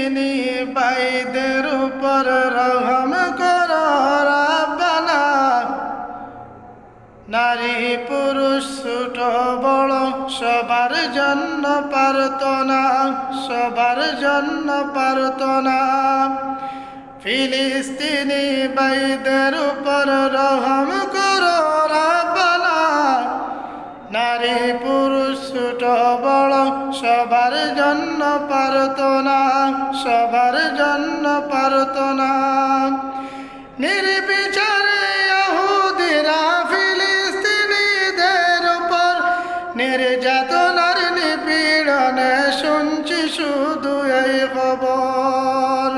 ফিলিস্তিনি ভাইদের উপর রহম করো রাব্বানা। নারী পুরুষ ছোট বড় সবার জন্য প্রার্থনা, সবার জন্য প্রার্থনা। ফিলিস্তিনি ভাইদের উপর রহম করো রাব্বানা। নারী পুরুষ ছোট বড় সবার জন্য প্রার্থনা, সবার জন্য প্রার্থনা। নির্বিচারে ইহুদিরা ফিলিস্তিনিদের উপর নির্যাতনার নিপীড়নে শুনছি শুধু এই খবর।